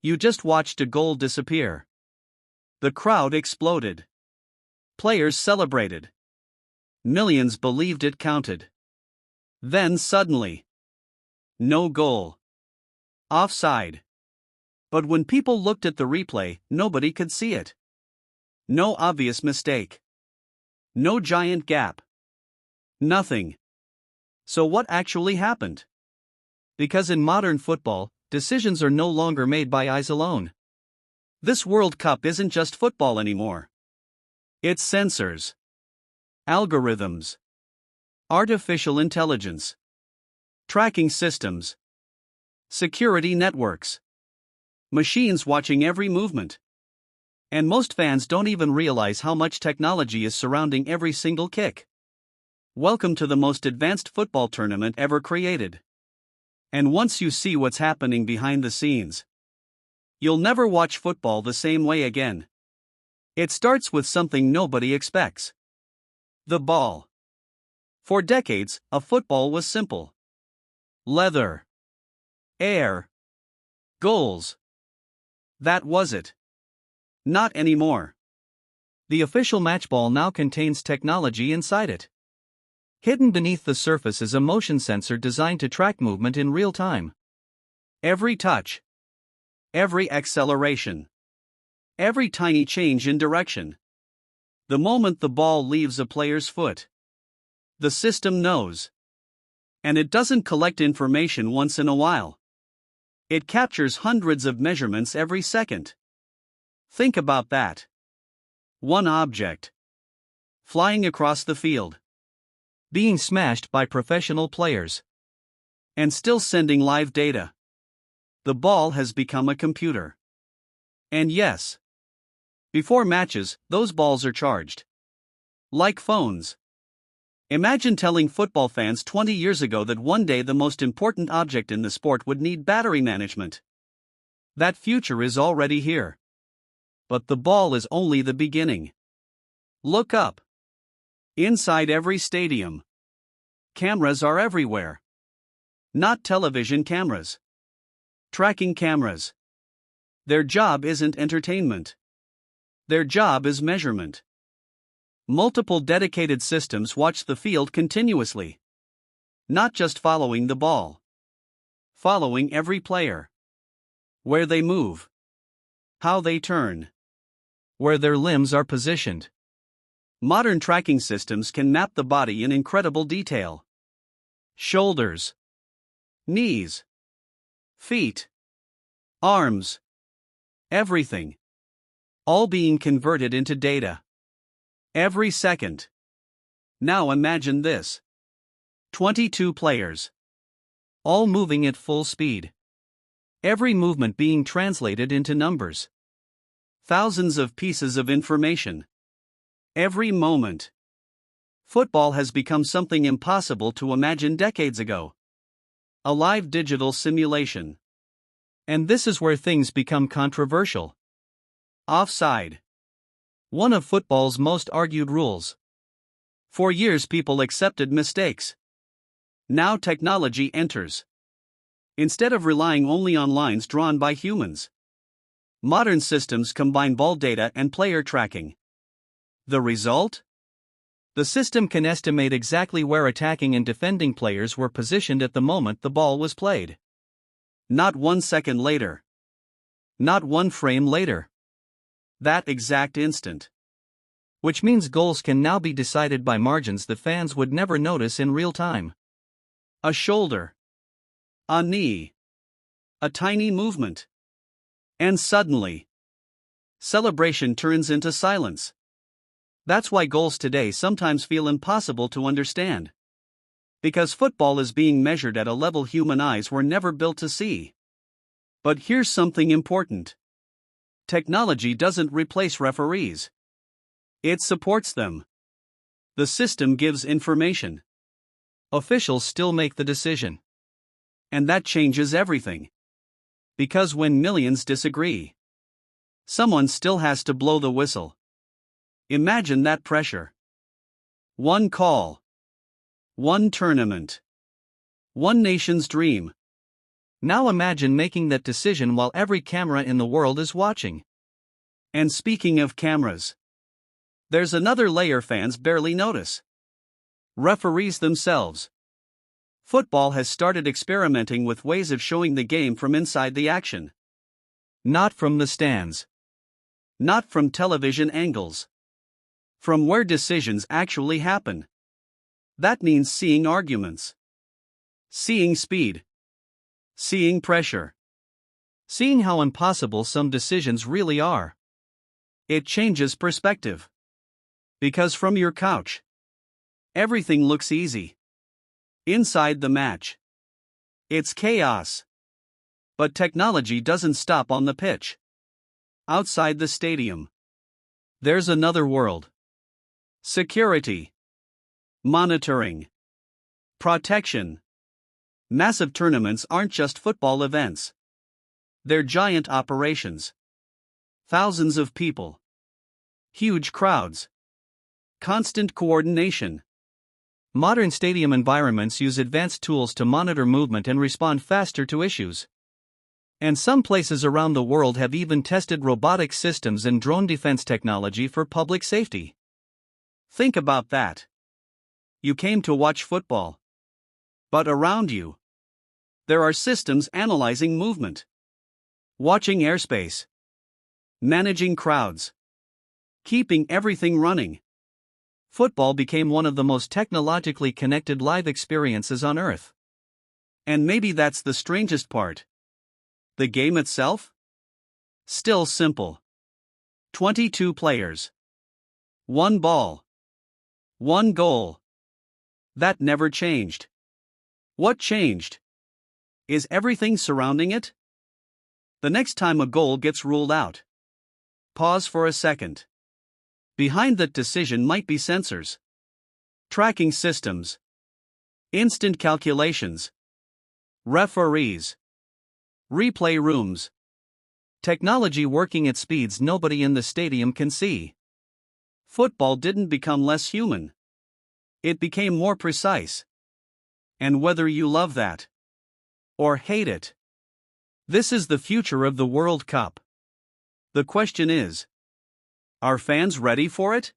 You just watched a goal disappear. The crowd exploded. Players celebrated. Millions believed it counted. Then suddenly, no goal. Offside. But when people looked at the replay, nobody could see it. No obvious mistake. No giant gap. Nothing. So what actually happened? Because in modern football, decisions are no longer made by eyes alone. This World Cup isn't just football anymore. It's sensors, algorithms, artificial intelligence, tracking systems, security networks, machines watching every movement. And most fans don't even realize how much technology is surrounding every single kick. Welcome to the most advanced football tournament ever created. And once you see what's happening behind the scenes, you'll never watch football the same way again. It starts with something nobody expects: the ball. For decades, a football was simple: leather, air, goals. That was it. Not anymore. The official match ball now contains technology inside it. Hidden beneath the surface is a motion sensor designed to track movement in real time. Every touch, every acceleration, every tiny change in direction. The moment the ball leaves a player's foot, the system knows. And it doesn't collect information once in a while. It captures hundreds of measurements every second. Think about that. One object flying across the field, being smashed by professional players, and still sending live data. The ball has become a computer. And yes, before matches, those balls are charged. Like phones. Imagine telling football fans 20 years ago that one day the most important object in the sport would need battery management. That future is already here. But the ball is only the beginning. Look up. Inside every stadium, cameras are everywhere. Not television cameras. Tracking cameras. Their job isn't entertainment. Their job is measurement. Multiple dedicated systems watch the field continuously. Not just following the ball. Following every player. Where they move. How they turn. Where their limbs are positioned. Modern tracking systems can map the body in incredible detail. Shoulders, knees, feet, arms, everything. All being converted into data. Every second. Now imagine this: 22 players, all moving at full speed. Every movement being translated into numbers. Thousands of pieces of information. Every moment. Football has become something impossible to imagine decades ago. A live digital simulation. And this is where things become controversial. Offside. One of football's most argued rules. For years people accepted mistakes. Now technology enters. Instead of relying only on lines drawn by humans, modern systems combine ball data and player tracking. The result? The system can estimate exactly where attacking and defending players were positioned at the moment the ball was played. Not 1 second later. Not one frame later. That exact instant. Which means goals can now be decided by margins that fans would never notice in real time. A shoulder. A knee. A tiny movement. And suddenly, celebration turns into silence. That's why goals today sometimes feel impossible to understand. Because football is being measured at a level human eyes were never built to see. But here's something important. Technology doesn't replace referees. It supports them. The system gives information. Officials still make the decision. And that changes everything. Because when millions disagree, someone still has to blow the whistle. Imagine that pressure. One call. One tournament. One nation's dream. Now imagine making that decision while every camera in the world is watching. And speaking of cameras, there's another layer fans barely notice: referees themselves. Football has started experimenting with ways of showing the game from inside the action. Not from the stands. Not from television angles. From where decisions actually happen. That means seeing arguments. Seeing speed. Seeing pressure. Seeing how impossible some decisions really are. It changes perspective. Because from your couch, everything looks easy. Inside the match, it's chaos. But technology doesn't stop on the pitch. Outside the stadium, there's another world. Security. Monitoring. Protection. Massive tournaments aren't just football events. They're giant operations. Thousands of people. Huge crowds. Constant coordination. Modern stadium environments use advanced tools to monitor movement and respond faster to issues. And some places around the world have even tested robotic systems and drone defense technology for public safety. Think about that. You came to watch football. But around you, there are systems analyzing movement, watching airspace, managing crowds, keeping everything running. Football became one of the most technologically connected live experiences on Earth. And maybe that's the strangest part. The game itself? Still simple. 22 players. One ball. One goal. That never changed. What changed? Is everything surrounding it? The next time a goal gets ruled out, pause for a second. Behind that decision might be sensors, tracking systems, instant calculations, referees, replay rooms, technology working at speeds nobody in the stadium can see. Football didn't become less human. It became more precise. And whether you love that or hate it, this is the future of the World Cup. The question is, are fans ready for it?